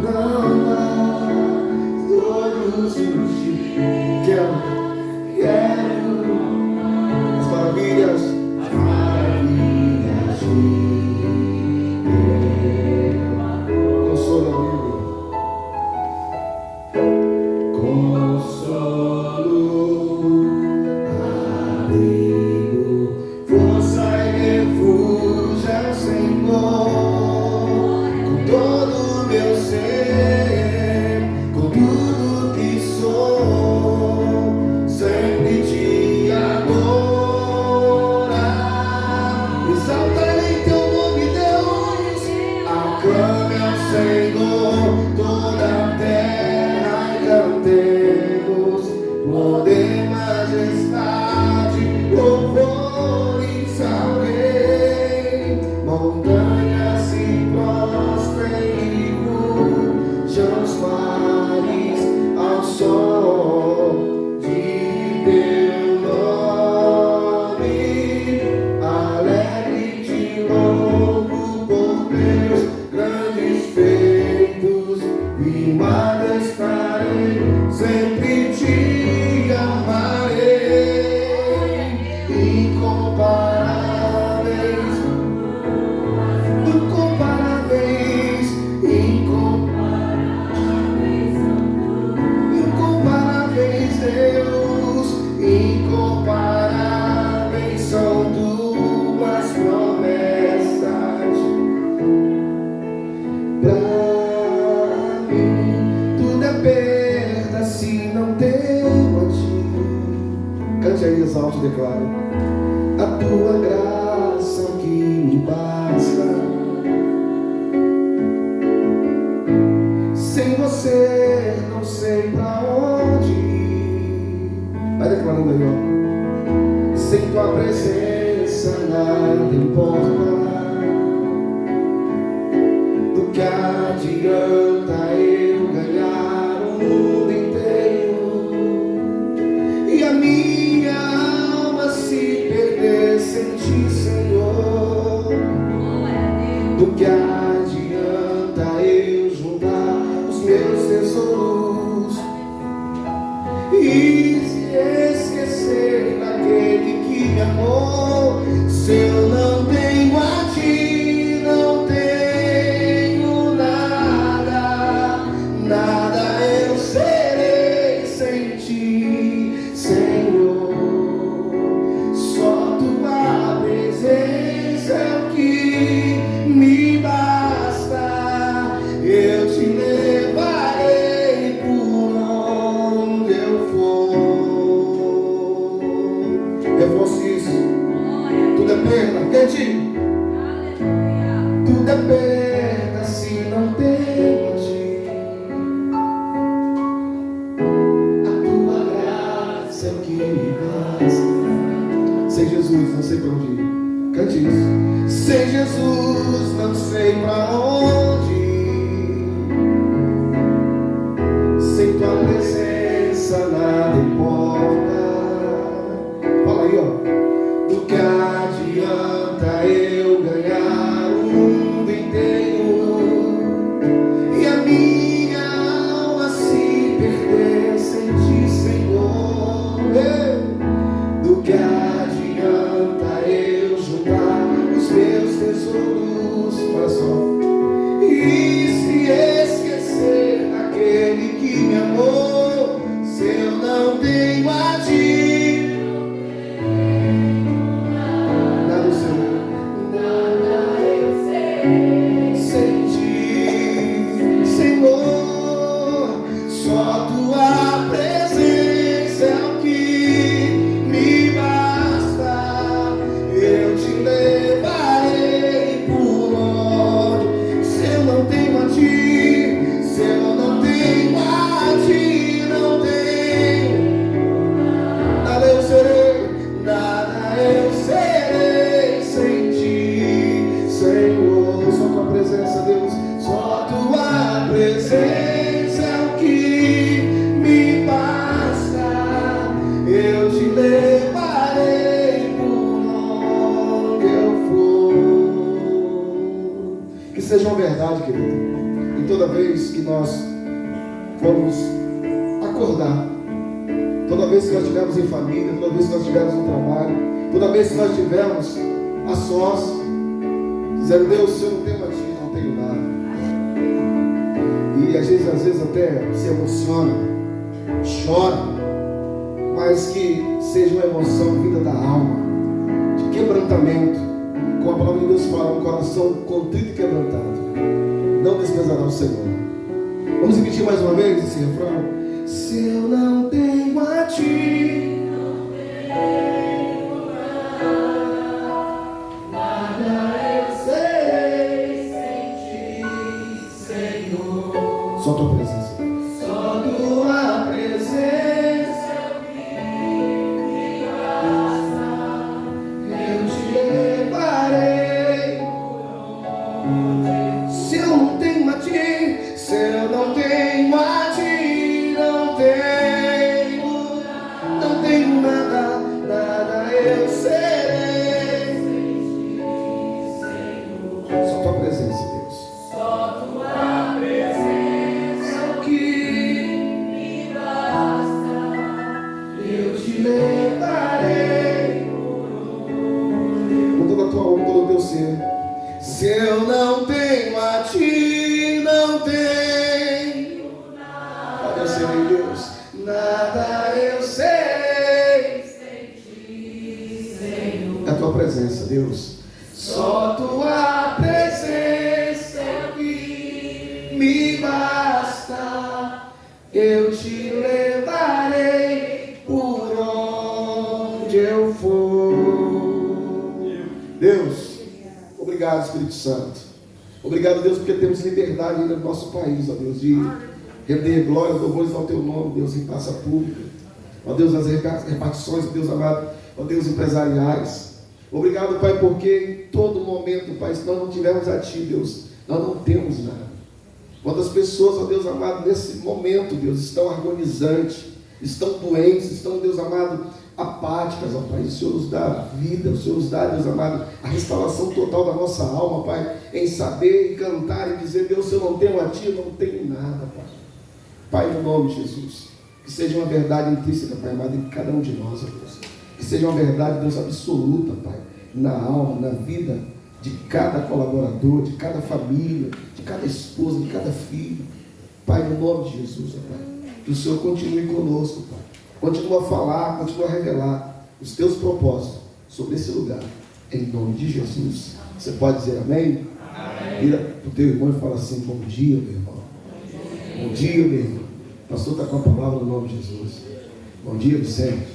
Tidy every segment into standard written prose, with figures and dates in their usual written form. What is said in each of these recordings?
não há todos os dias. Quero as maravilhas de Deus. Consolo, abrigo, força e refúgio, Senhor, com todo o meu ser, com tudo que sou, sempre te adorar. Exaltarei teu nome, Deus, aclame ao Senhor toda a terra e cantemos poder, majestade, louvores ao Rei. Montanhas se prostrem e rujam os mares ao som de teu nome. Alegre te louvo por teus grandes feitos e majestade, sempre te amarei. Incomparáveis, incomparáveis, incomparáveis, Deus, incomparáveis são tuas promessas pra mim. Tudo é perda se não tenho a ti. Cante aí, exalte, declaro. A tua graça que me basta. Sem você não sei pra onde ir. Vai declarando aí, ó. Sem tua presença nada importa. Do que adianta eu ganhar o mundo inteiro e a minha alma se perder sem ti, Senhor? Do que adianta eu juntar os meus tesouros e se esquecer daquele que me amou? Se eu não tenho a ti, não tenho nada, nada eu serei sem ti, Senhor. Só tua presença é o que me basta. Eu te levarei por onde eu for. Reforce isso. Tudo é perda, cante. Tudo é perda se não tenho a ti. A tua graça é o que me basta. Sem Jesus não sei pra onde ir. Cante isso. Sem Jesus não sei pra onde ir. Sem tua presença nada importa. Fala aí, ó. Do que adianta eu ganhar o mundo inteiro e a minha alma se perder sem ti, Senhor? Do que adianta eu juntar os meus tesouros, olha só, e se esquecer daquele que me amou? Se eu não tenho a ti, seja uma verdade, querido, em toda vez que nós formos acordar, toda vez que nós estivermos em família, toda vez que nós estivermos no trabalho, toda vez que nós estivermos a sós, dizendo: Deus, se eu não tenho a Ti, não tenho nada. E às vezes até se emociona, chora, mas que seja uma emoção vinda da alma, de quebrantamento. Como a palavra de Deus fala, um coração contrito e quebrantado não desprezará o Senhor. Vamos repetir mais uma vez esse refrão: se eu não tenho a Ti, nada eu sei sem Ti, Senhor. Só Tua presença. Só Tua presença me basta. Eu Te levarei. Se eu não tenho a Ti, se eu não tenho a Ti, não tenho nada, nada eu serei. Só Tua presença, Deus. Só Tua presença que me basta. Eu Te levarei com toda a Tua alma, todo o Teu ser. Se eu não tenho a Ti, não tenho nada eu serei, Deus. Nada eu sei sem Ti, Senhor. É a Tua presença, Deus. Só Tua presença que me basta. Eu Te levarei por onde eu for. Deus, obrigado, Espírito Santo. Obrigado, Deus, porque temos liberdade ainda no nosso país, ó Deus, de render glória, louvores ao Teu nome, Deus, em praça pública. Ó Deus, nas repartições, Deus amado, ó Deus, empresariais. Obrigado, Pai, porque em todo momento, Pai, se nós não tivermos a Ti, Deus, nós não temos nada. Quantas pessoas, ó Deus amado, nesse momento, Deus, estão agonizantes, estão doentes, estão, Deus amado, apáticas, ó Pai. O Senhor nos dá vida, o Senhor nos dá, Deus amado, a restauração total da nossa alma, Pai, em saber e cantar e dizer: Deus, se eu não tenho a Ti, eu não tenho nada, Pai. Pai, no nome de Jesus, que seja uma verdade intrínseca, Pai amado, em cada um de nós, ó Deus. Que seja uma verdade, Deus, absoluta, Pai, na alma, na vida de cada colaborador, de cada família, de cada esposa, de cada filho. Pai, no nome de Jesus, ó Pai, que o Senhor continue conosco, Pai. Continua a falar, continua a revelar os Teus propósitos sobre esse lugar, em nome de Jesus. Você pode dizer amém? Amém. Vira para o teu irmão e fala assim: bom dia, meu irmão. Bom dia, meu irmão. O pastor está com a palavra no nome de Jesus. Bom dia, Vicente.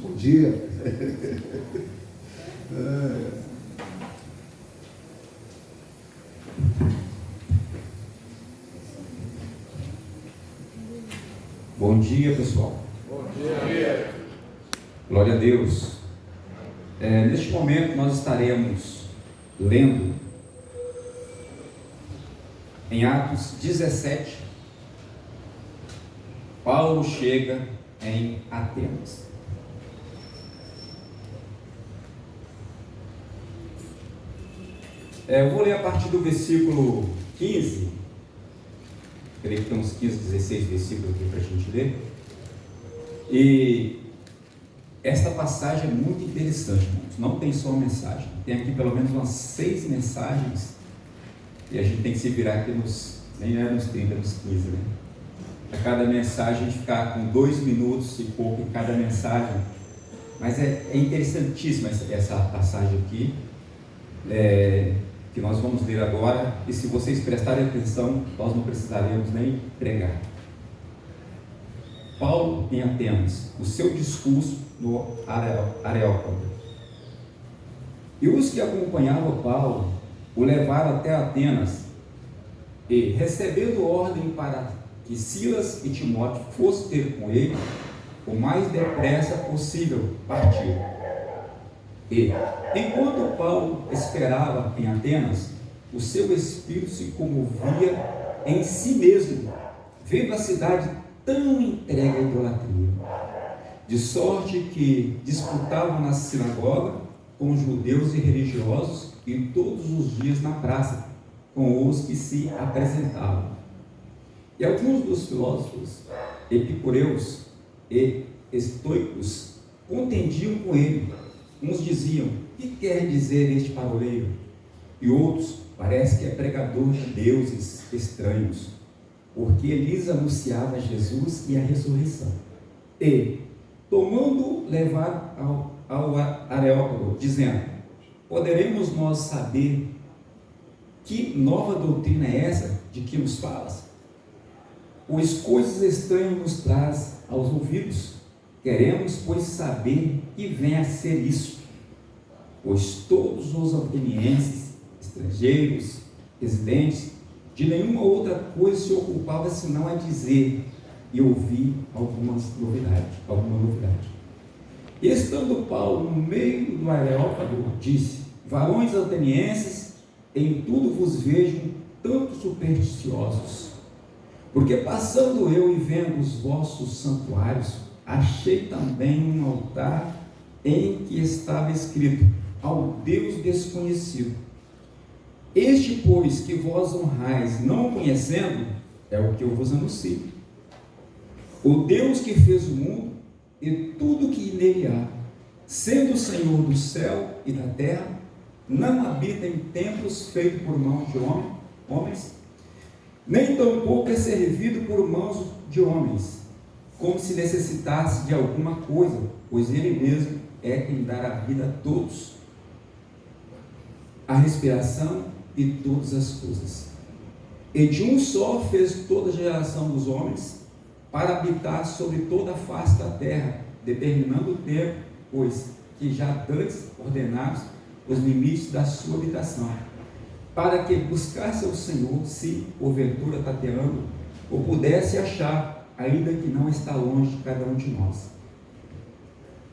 Bom dia. Bom dia, pessoal. Bom dia. Glória a Deus. Neste momento nós estaremos lendo em Atos 17. Paulo chega em Atenas. Eu vou ler a partir do versículo 15. Creio que tem uns 15, 16 versículos aqui para a gente ler. E esta passagem é muito interessante, irmãos. Não tem só uma mensagem. Tem aqui pelo menos umas 6 mensagens. E a gente tem que se virar aqui nem é nos 30, nos 15, né? A cada mensagem a gente ficar com 2 minutos e pouco em cada mensagem. Mas é interessantíssima essa passagem aqui, que nós vamos ler agora. E se vocês prestarem atenção, nós não precisaremos nem pregar. Paulo em Atenas, o seu discurso no Areópago. E os que acompanhavam Paulo o levaram até Atenas e, recebendo ordem para que Silas e Timóteo fossem ter com ele, o mais depressa possível partiu. E, enquanto Paulo esperava em Atenas, o seu espírito se comovia em si mesmo, vendo a cidade tão entregue à idolatria, de sorte que disputavam na sinagoga com judeus e religiosos, e todos os dias na praça com os que se apresentavam. E alguns dos filósofos epicureus e estoicos contendiam com ele. Uns diziam: o que quer dizer este paroleiro? E outros: parece que é pregador de deuses estranhos, porque lhes anunciava Jesus e a ressurreição. E, tomando, levaram ao Areópago, dizendo: poderemos nós saber que nova doutrina é essa de que nos falas? Pois coisas estranhas nos traz aos ouvidos. Queremos, pois, saber que vem a ser isso. Pois todos os atenienses, estrangeiros, residentes, de nenhuma outra coisa se ocupava senão a dizer e ouvir alguma novidade. E estando Paulo no meio do Areópago, disse: varões atenienses, em tudo vos vejo tanto supersticiosos, porque passando eu e vendo os vossos santuários, achei também um altar em que estava escrito: ao Deus desconhecido. Este, pois, que vós honrais, não conhecendo, é o que eu vos anuncio. O Deus que fez o mundo e tudo que nele há, sendo o Senhor do céu e da terra, não habita em templos feitos por mãos de homens, nem tampouco é servido por mãos de homens, como se necessitasse de alguma coisa, pois ele mesmo é quem dá a vida a todos, a respiração e todas as coisas. E de um só fez toda a geração dos homens, para habitar sobre toda a face da terra, determinando o tempo, pois que já dantes ordenados os limites da sua habitação, para que buscasse ao Senhor, se porventura tateando, ou pudesse achar, ainda que não está longe de cada um de nós.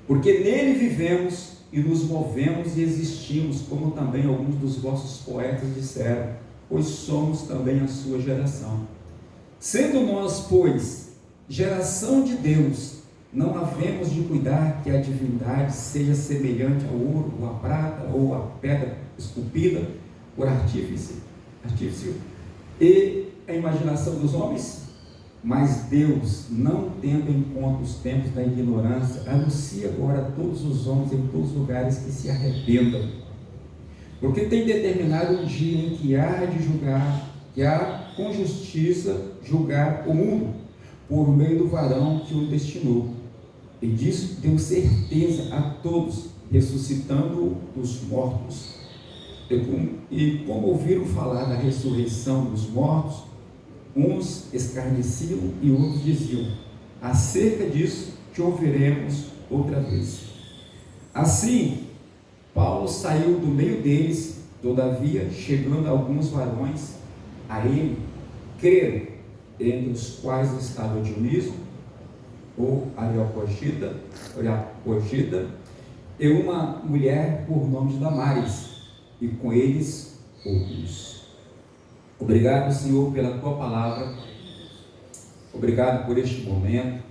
Porque nele vivemos e nos movemos e existimos, como também alguns dos vossos poetas disseram, pois somos também a sua geração. Sendo nós, pois, geração de Deus, não havemos de cuidar que a divindade seja semelhante ao ouro, ou à prata, ou à pedra esculpida por artífice e a imaginação dos homens, mas Deus, não tendo em conta os tempos da ignorância, anuncia agora a todos os homens em todos os lugares que se arrependam, porque tem determinado um dia em que há de julgar, que há com justiça julgar o mundo, por meio do varão que o destinou, e disso deu certeza a todos, ressuscitando dos mortos. E como ouviram falar da ressurreição dos mortos, uns escarneciam e outros diziam: acerca disso te ouviremos outra vez. Assim, Paulo saiu do meio deles, todavia, chegando alguns varões a ele, creram, entre os quais estava Dionísio, ou Areopagita, e uma mulher por nome de Damaris, e com eles outros. Obrigado, Senhor, pela Tua palavra. Obrigado por este momento.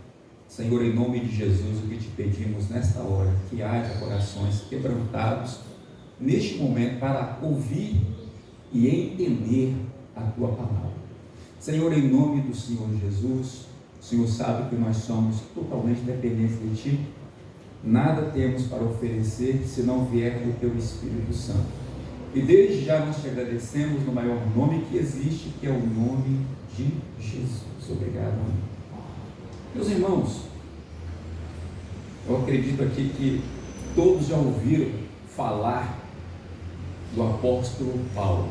Senhor, em nome de Jesus, o que te pedimos nesta hora, que haja corações quebrantados neste momento para ouvir e entender a Tua palavra. Senhor, em nome do Senhor Jesus, o Senhor sabe que nós somos totalmente dependentes de Ti. Nada temos para oferecer se não vier do Teu Espírito Santo. E desde já nós te agradecemos no maior nome que existe, que é o nome de Jesus. Obrigado. Meus irmãos, eu acredito aqui que todos já ouviram falar do apóstolo Paulo.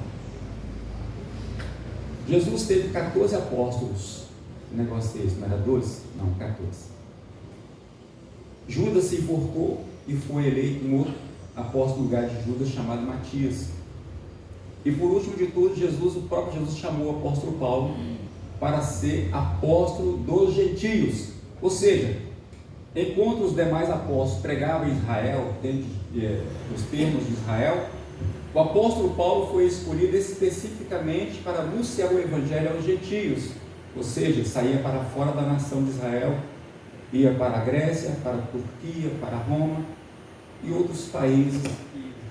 Jesus teve 14 apóstolos. O negócio é esse, não era 12? Não, 14. Judas se enforcou e foi eleito um outro apóstolo no lugar de Judas, chamado Matias. E por último de tudo, o próprio Jesus chamou o apóstolo Paulo para ser apóstolo dos gentios. Ou seja, enquanto os demais apóstolos pregavam em Israel, dentro dos termos de Israel, o apóstolo Paulo foi escolhido especificamente para anunciar o evangelho aos gentios. Ou seja, saía para fora da nação de Israel, ia para a Grécia, para a Turquia, para Roma e outros países,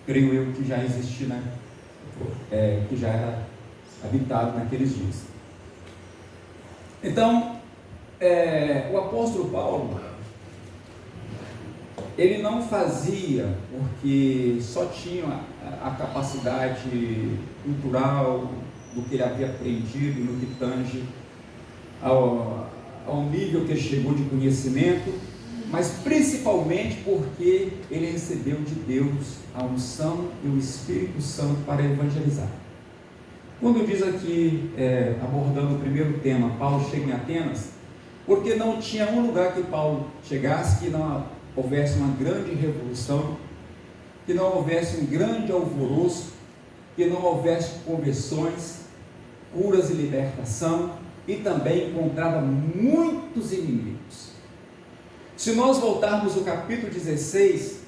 creio eu, que já existiam, que já era habitado naqueles dias. Então, o apóstolo Paulo, ele não fazia porque só tinha a capacidade cultural do que ele havia aprendido no que tange ao nível que ele chegou de conhecimento, mas principalmente porque ele recebeu de Deus a unção e o Espírito Santo para evangelizar. Quando diz aqui, abordando o primeiro tema, Paulo chega em Atenas, porque não tinha um lugar que Paulo chegasse que não houvesse uma grande revolução, que não houvesse um grande alvoroço, que não houvesse conversões, curas e libertação, e também encontrava muitos inimigos. Se nós voltarmos ao capítulo 16,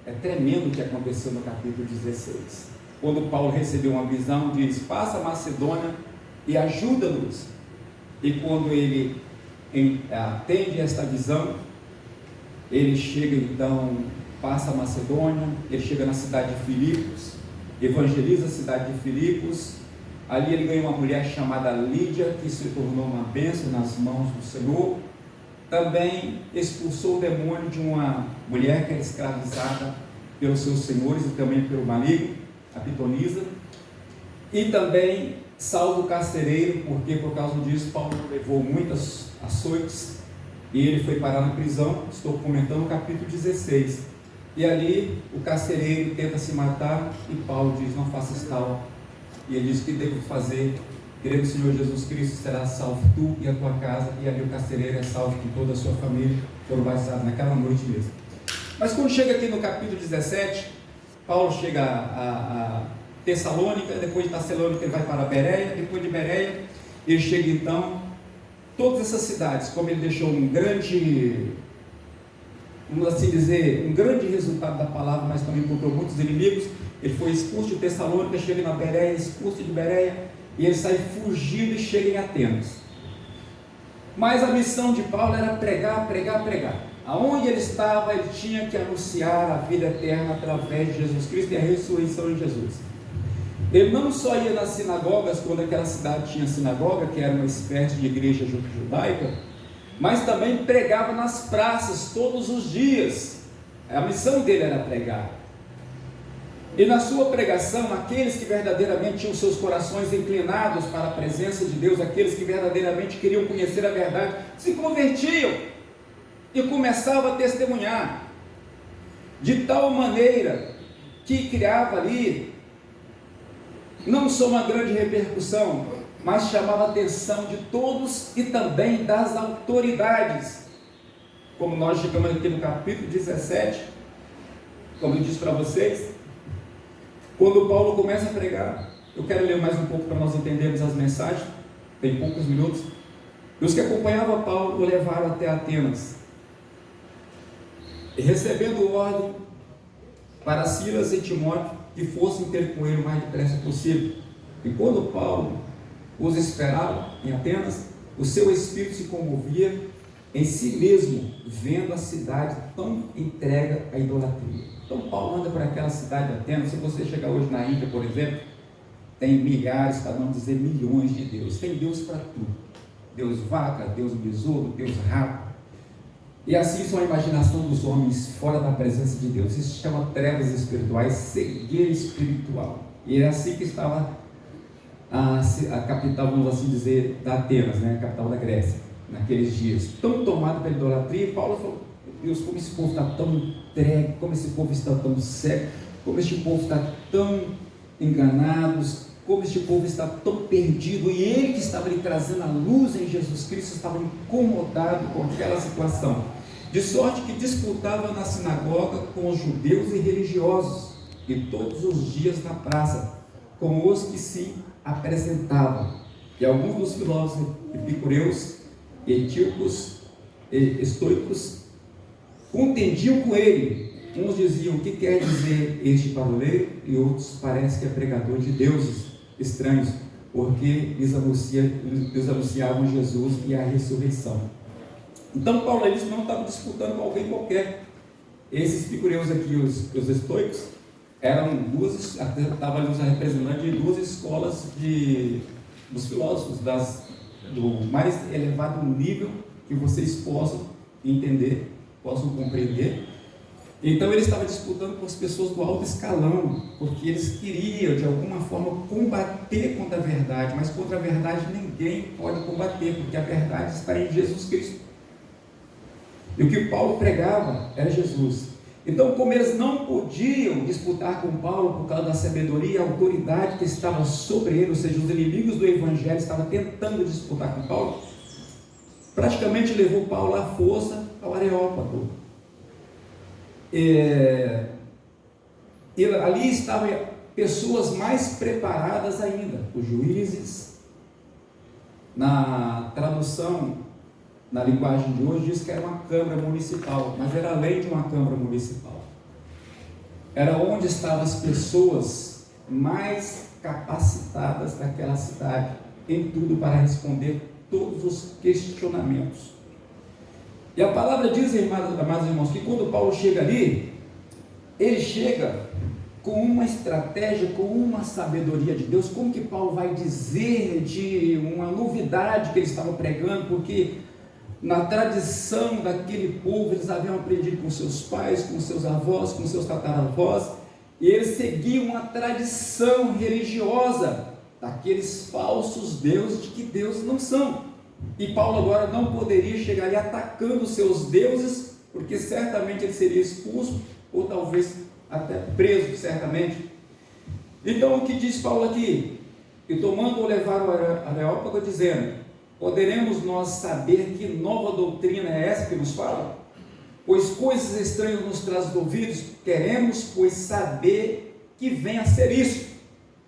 é tremendo o que aconteceu no capítulo 16. Quando Paulo recebeu uma visão, diz: passa a Macedônia e ajuda-nos. E quando ele atende esta visão, ele chega então, passa a Macedônia, ele chega na cidade de Filipos, evangeliza a cidade de Filipos. Ali ele ganha uma mulher chamada Lídia, que se tornou uma bênção nas mãos do Senhor. Também expulsou o demônio de uma mulher que era escravizada pelos seus senhores e também pelo maligno, a pitonisa. E também salva o carcereiro, porque por causa disso Paulo levou muitas açoites e ele foi parar na prisão. Estou comentando o capítulo 16. E ali o carcereiro tenta se matar e Paulo diz: não faças tal. E ele diz: que devo fazer? Creio que o Senhor Jesus Cristo será salvo, tu e a tua casa. E ali o carcereiro é salvo com toda a sua família, foram batizados naquela noite mesmo. Mas quando chega aqui no capítulo 17, Paulo chega a Tessalônica, depois de Tessalônica ele vai para Bereia, depois de Bereia ele chega então, todas essas cidades, como ele deixou um grande, vamos assim dizer, um grande resultado da palavra, mas também encontrou muitos inimigos. Ele foi expulso de Tessalônica, chega na Bereia, expulso de Bereia, e ele sai fugido e chega em Atenas. Mas a missão de Paulo era pregar, pregar, pregar. Aonde ele estava, ele tinha que anunciar a vida eterna através de Jesus Cristo e a ressurreição de Jesus. Ele não só ia nas sinagogas, quando aquela cidade tinha sinagoga, que era uma espécie de igreja judaica, mas também pregava nas praças todos os dias. A missão dele era pregar. E na sua pregação, aqueles que verdadeiramente tinham seus corações inclinados para a presença de Deus, aqueles que verdadeiramente queriam conhecer a verdade, se convertiam e começavam a testemunhar, de tal maneira que criava ali não só uma grande repercussão, mas chamava a atenção de todos e também das autoridades. Como nós chegamos aqui no capítulo 17, como eu disse para vocês, quando Paulo começa a pregar, eu quero ler mais um pouco para nós entendermos as mensagens, tem poucos minutos. E os que acompanhavam Paulo o levaram até Atenas, e recebendo ordem para Silas e Timóteo que fossem ter com ele o mais depressa possível. E quando Paulo os esperava em Atenas, o seu espírito se comovia em si mesmo, vendo a cidade tão entregue à idolatria. Então Paulo anda por aquela cidade de Atenas. Se você chegar hoje na Índia, por exemplo, tem milhares, para não dizer milhões de deuses. Tem Deus para tudo: Deus vaca, Deus besouro, Deus rato. E assim são a imaginação dos homens fora da presença de Deus. Isso se chama trevas espirituais, cegueira espiritual. E é assim que estava a capital, vamos assim dizer, da Atenas, né? A capital da Grécia, naqueles dias, tão tomado pela idolatria. E Paulo falou: Deus, como esse povo está tão entregue, como esse povo está tão cego, como este povo está tão enganados, como este povo está tão perdido. E ele que estava lhe trazendo a luz em Jesus Cristo estava incomodado com aquela situação, de sorte que disputava na sinagoga com os judeus e religiosos, e todos os dias na praça com os que se apresentavam. E alguns dos filósofos epicureus, etíopos e estoicos contendiam com ele. Uns diziam: o que quer dizer este paroleiro? E outros: parece que é pregador de deuses estranhos, porque lhes anunciavam Jesus e a ressurreição. Então Paulo eles não estavam disputando com alguém qualquer. Esses epicureus aqui, os estoicos, eram estavam ali representando de duas escolas dos filósofos, do mais elevado nível que vocês possam entender, possam compreender. Então ele estava disputando com as pessoas do alto escalão, porque eles queriam de alguma forma combater contra a verdade, mas contra a verdade ninguém pode combater, porque a verdade está em Jesus Cristo. E o que Paulo pregava era Jesus. Então, como eles não podiam disputar com Paulo por causa da sabedoria e autoridade que estava sobre ele, ou seja, os inimigos do Evangelho estavam tentando disputar com Paulo, praticamente levou Paulo à força ao Areópago. E ali estavam pessoas mais preparadas ainda, os juízes. Na tradução, na linguagem de hoje, diz que era uma câmara municipal, mas era além de uma câmara municipal. Era onde estavam as pessoas mais capacitadas daquela cidade, em tudo para responder todos os questionamentos. E a palavra diz, amados irmãos, que quando Paulo chega ali, ele chega com uma estratégia, com uma sabedoria de Deus. Como que Paulo vai dizer de uma novidade que ele estava pregando? Porque na tradição daquele povo, eles haviam aprendido com seus pais, com seus avós, com seus tataravós, e eles seguiam uma tradição religiosa daqueles falsos deuses de que deuses não são. E Paulo agora não poderia chegar ali atacando os seus deuses, porque certamente ele seria expulso, ou talvez até preso, certamente. Então o que diz Paulo aqui? E tomando-o levar o Areópago, dizendo: poderemos nós saber que nova doutrina é essa que nos fala? Pois coisas estranhas nos traz ouvidos, queremos, pois, saber que vem a ser isso.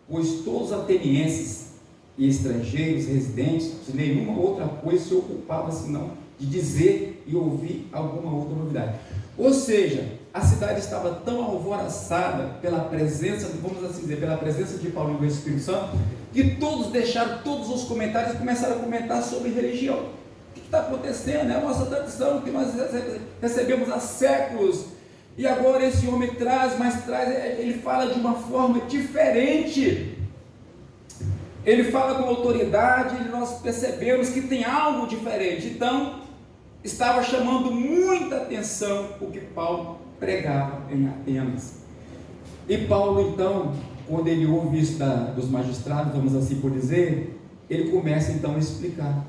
Pois todos os atenienses e estrangeiros residentes, de nenhuma outra coisa se ocupava senão de dizer e ouvir alguma outra novidade. Ou seja, a cidade estava tão alvoroçada pela presença, vamos assim dizer, pela presença de Paulo e do Espírito Santo, que todos deixaram todos os comentários e começaram a comentar sobre religião. O que está acontecendo? É a nossa tradição que nós recebemos há séculos, e agora esse homem traz, ele fala de uma forma diferente, ele fala com autoridade, e nós percebemos que tem algo diferente. Então estava chamando muita atenção o que Paulo pregava em Atenas. E Paulo, então, quando ele ouve isso dos magistrados, vamos assim por dizer, ele começa então a explicar.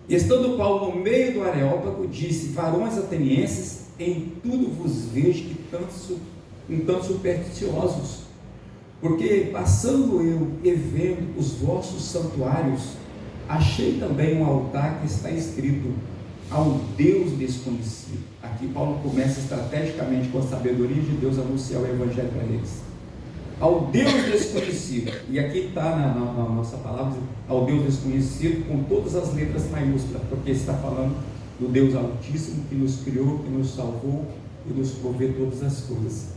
E estando Paulo no meio do Areópago, disse: varões atenienses, em tudo vos vejo que tanto supersticiosos, porque passando eu e vendo os vossos santuários, achei também um altar que está escrito: ao Deus desconhecido. Aqui Paulo começa estrategicamente, com a sabedoria de Deus, a anunciar o Evangelho para eles. Ao Deus desconhecido. E aqui está na nossa palavra, ao Deus desconhecido, com todas as letras maiúsculas, porque está falando do Deus Altíssimo, que nos criou, que nos salvou e nos provê todas as coisas.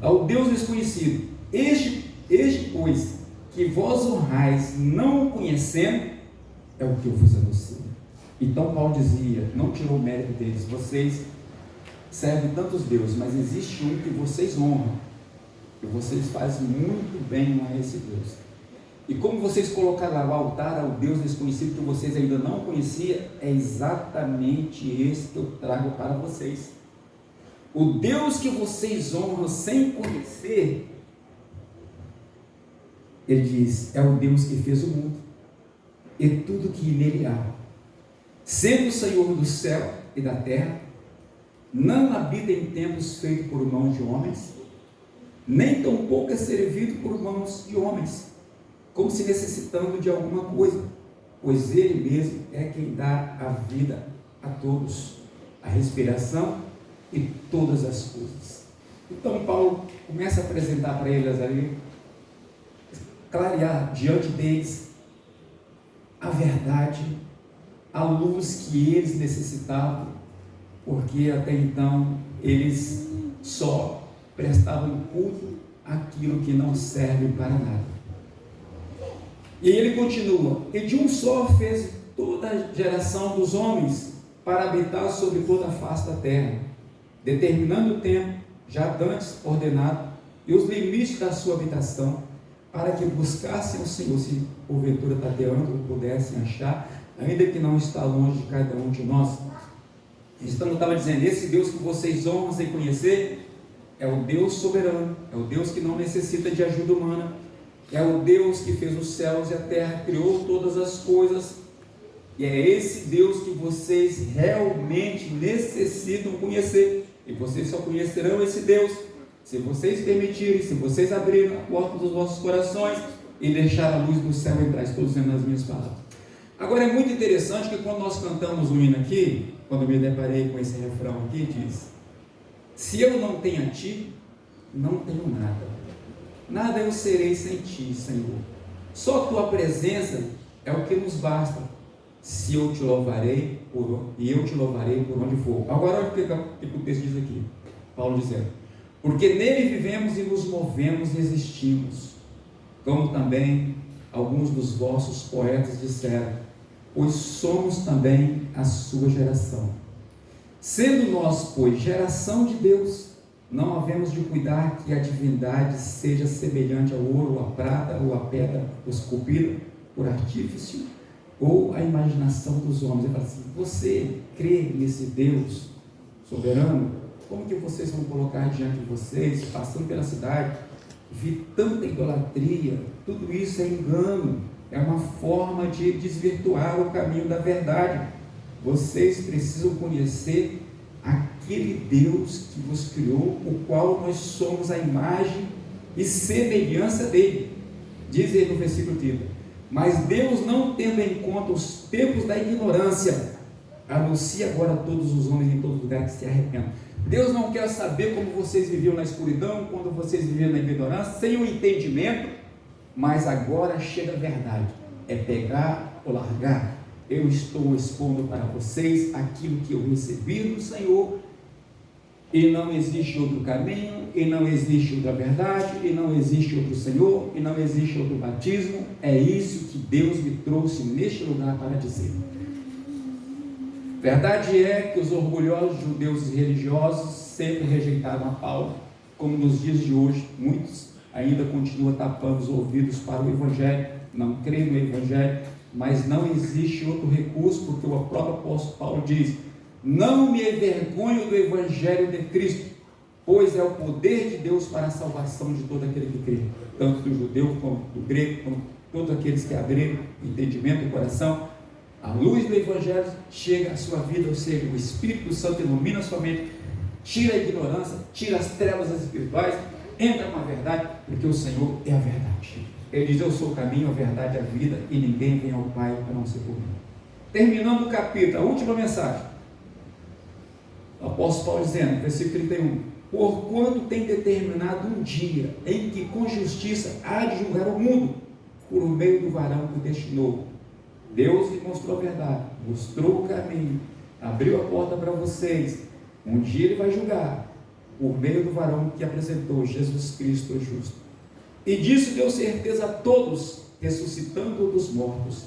Ao Deus desconhecido, este pois, que vós honrais, não o conhecendo, é o que eu vos anuncio. Então Paulo dizia, não tirou o mérito deles: vocês servem tantos deuses, mas existe um que vocês honram, e vocês fazem muito bem a esse Deus. E como vocês colocaram lá o altar ao Deus desconhecido que vocês ainda não conheciam, é exatamente esse que eu trago para vocês. O Deus que vocês honram sem conhecer, ele diz, é o Deus que fez o mundo e tudo que nele há, sendo o Senhor do céu e da terra, não habita em templos feitos por mãos de homens, nem tampouco é servido por mãos de homens, como se necessitando de alguma coisa, pois ele mesmo é quem dá a vida a todos, a respiração e todas as coisas. Então Paulo começa a apresentar para eles ali, clarear diante deles a verdade, a luz que eles necessitavam, porque até então eles só prestavam culto àquilo que não serve para nada. E ele continua: e de um só fez toda a geração dos homens para habitar sobre toda a face da terra, determinando o tempo já dantes ordenado e os limites da sua habitação, para que buscassem o Senhor, se porventura tateando pudessem achar, ainda que não está longe de cada um de nós. Então eu estava dizendo, esse Deus que vocês honram e conhecer, é o Deus soberano, é o Deus que não necessita de ajuda humana, é o Deus que fez os céus e a terra, criou todas as coisas, e é esse Deus que vocês realmente necessitam conhecer, e vocês só conhecerão esse Deus se vocês permitirem, se vocês abrirem a porta dos vossos corações e deixar a luz do céu entrar. Estou dizendo nas minhas palavras. Agora é muito interessante que quando nós cantamos o hino aqui, quando me deparei com esse refrão aqui, diz: se eu não tenho a ti, não tenho nada. Nada eu serei sem ti, Senhor. Só tua presença é o que nos basta. Se eu te louvarei, e eu te louvarei por onde for. Agora olha o que o texto diz aqui. Paulo dizendo: porque nele vivemos e nos movemos e existimos, como também alguns dos vossos poetas disseram, pois somos também a sua geração. Sendo nós, pois, geração de Deus, não havemos de cuidar que a divindade seja semelhante ao ouro, ou à prata, ou à pedra esculpida por artífice, ou à imaginação dos homens. Ele fala assim: você crê nesse Deus soberano? Como que vocês vão colocar diante de vocês, passando pela cidade, vi tanta idolatria? Tudo isso é engano, é uma forma de desvirtuar o caminho da verdade. Vocês precisam conhecer aquele Deus que vos criou, o qual nós somos a imagem e semelhança dele. Diz aí no versículo 30: mas Deus, não tendo em conta os tempos da ignorância, anuncia agora a todos os homens em todo lugar que se arrependam. Deus não quer saber como vocês viviam na escuridão, quando vocês viviam na ignorância, sem o entendimento, mas agora chega a verdade, é pegar ou largar. Eu estou expondo para vocês aquilo que eu recebi do Senhor, e não existe outro caminho, e não existe outra verdade, e não existe outro Senhor, e não existe outro batismo. É isso que Deus me trouxe neste lugar para dizer. Verdade é que os orgulhosos judeus e religiosos sempre rejeitaram a Paulo, como nos dias de hoje, muitos ainda continuam tapando os ouvidos para o Evangelho, não creem no Evangelho, mas não existe outro recurso, porque o próprio apóstolo Paulo diz: não me envergonho do Evangelho de Cristo, pois é o poder de Deus para a salvação de todo aquele que crê, tanto do judeu como do grego, como todos aqueles que abriram entendimento e coração. A luz do Evangelho chega à sua vida, ou seja, o Espírito Santo ilumina a sua mente, tira a ignorância, tira as trevas espirituais, entra com a verdade, porque o Senhor é a verdade. Ele diz: eu sou o caminho, a verdade e a vida, e ninguém vem ao Pai para não ser por mim. Terminando o capítulo, a última mensagem, o apóstolo Paulo dizendo, versículo 31: porquanto tem determinado um dia em que com justiça há de julgar o mundo, por meio do varão que o destinou. Deus lhe mostrou a verdade, mostrou o caminho, abriu a porta para vocês. Um dia ele vai julgar, por meio do varão que apresentou, Jesus Cristo o justo. E disso deu certeza a todos, ressuscitando dos mortos.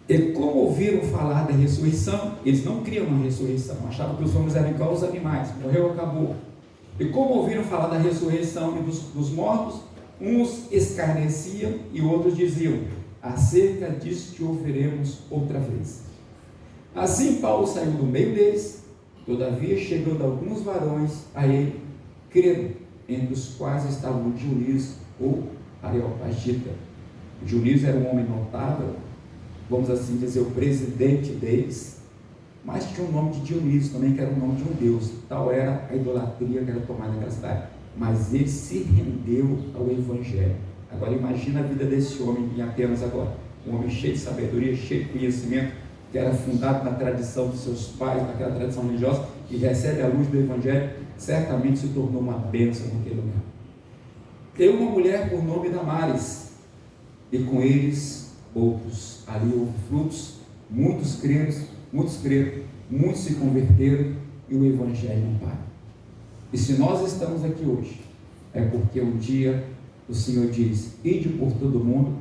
E como ouviram falar da ressurreição, eles não criam uma ressurreição, achavam que os homens eram igual aos animais, morreu, acabou. E como ouviram falar da ressurreição e dos mortos, uns escarneciam e outros diziam: acerca disso te ouviremos outra vez. Assim Paulo saiu do meio deles, todavia chegando alguns varões a ele, creram, entre os quais estavam Dionísio, ou Areopagita. Dionísio era um homem notável, vamos assim dizer, o presidente deles, mas tinha o nome de Dionísio também, que era o nome de um deus. Tal era a idolatria que era tomada naquela cidade, mas ele se rendeu ao Evangelho. Agora imagina a vida desse homem em Atenas agora, um homem cheio de sabedoria, cheio de conhecimento, que era fundado na tradição dos seus pais, naquela tradição religiosa, e recebe a luz do Evangelho, certamente se tornou uma bênção naquele lugar. Tem uma mulher por nome Damares, e com eles outros. Ali houve frutos, muitos creram, muitos se converteram, e o Evangelho não para. E se nós estamos aqui hoje, é porque um dia o Senhor diz: ide por todo mundo,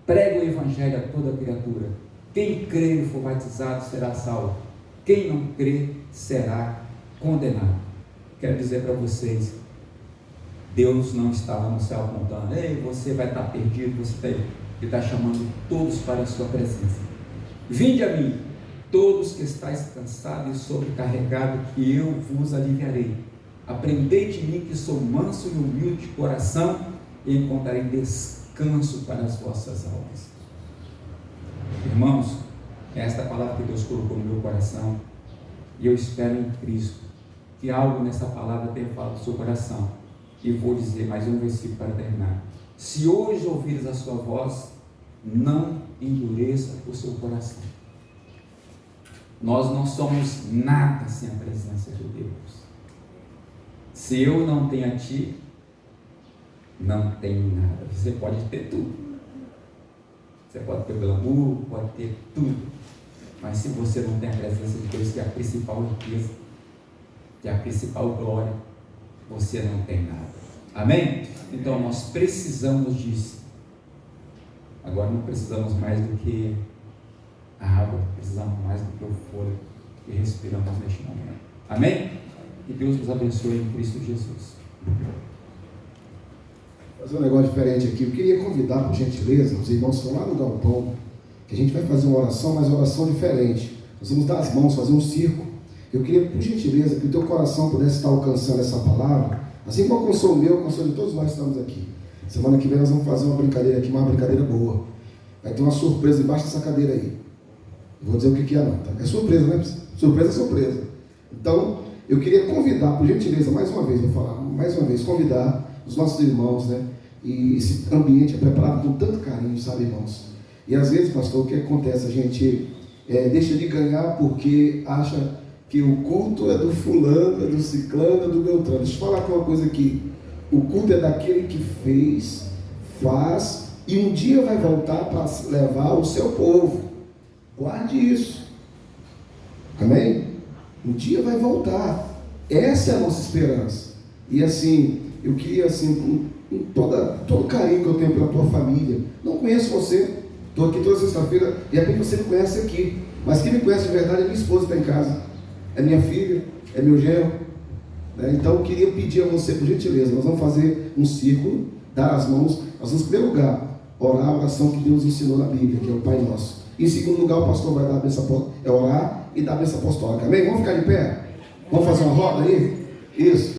prega o Evangelho a toda criatura. Quem crer e for batizado será salvo. Quem não crer será condenado. Quero dizer para vocês, Deus não está lá no céu apontando, ei, você vai estar perdido, Ele está chamando todos para a sua presença. Vinde a mim, todos que estáis cansados e sobrecarregados, que eu vos aliviarei. Aprendei de mim, que sou manso e humilde de coração, e encontrarei descanso para as vossas almas. Irmãos, esta é a palavra que Deus colocou no meu coração, e eu espero em Cristo que algo nessa palavra tenha falado no seu coração. E vou dizer mais um versículo para terminar. Se hoje ouvires a sua voz, não endureça o seu coração. Nós não somos nada sem a presença de Deus. Se eu não tenho a ti, não tenho nada. Você pode ter tudo. Você pode ter glamour, pode ter tudo. Mas se você não tem a presença de Deus, que é a principal riqueza, que é a principal glória, você não tem nada. Amém? Então nós precisamos disso. Agora não precisamos mais do que a água, precisamos mais do que o fôlego que respiramos neste momento. Amém? Que Deus nos abençoe em Cristo Jesus. Vou fazer um negócio diferente aqui. Eu queria convidar, por gentileza, os irmãos que estão lá no galpão, que a gente vai fazer uma oração, mas uma oração diferente. Nós vamos dar as mãos, fazer um círculo. Eu queria, por gentileza, que o teu coração pudesse estar alcançando essa palavra, assim como alcançou o meu, alcançou de todos nós que estamos aqui. Semana que vem nós vamos fazer uma brincadeira aqui, uma brincadeira boa. Vai ter uma surpresa embaixo dessa cadeira aí. Não vou dizer o que é não, tá? É surpresa, né? Surpresa é surpresa. Então, eu queria convidar, por gentileza, mais uma vez, vou falar, mais uma vez, convidar os nossos irmãos, né? E esse ambiente é preparado com tanto carinho, sabe, irmãos? E às vezes, pastor, o que acontece? A gente deixa de ganhar porque acha que o culto é do fulano, é do ciclano, é do beltrano. Deixa eu falar com uma coisa aqui. O culto é daquele que fez, faz, e um dia vai voltar para levar o seu povo. Guarde isso. Amém? Um dia vai voltar. Essa é a nossa esperança. E assim, eu queria, assim, com todo o carinho que eu tenho pela tua família. Não conheço você. Estou aqui toda sexta-feira. De repente você me conhece aqui. Mas quem me conhece de verdade é minha esposa que está em casa. É minha filha, é meu genro. Então eu queria pedir a você, por gentileza, nós vamos fazer um círculo, dar as mãos. Nós vamos, em primeiro lugar, orar a oração que Deus ensinou na Bíblia, que é o Pai Nosso. Em segundo lugar, o pastor vai dar a bênção, orar e dar a bênção apostólica. Amém? Vamos ficar de pé? Vamos fazer uma roda aí? Isso.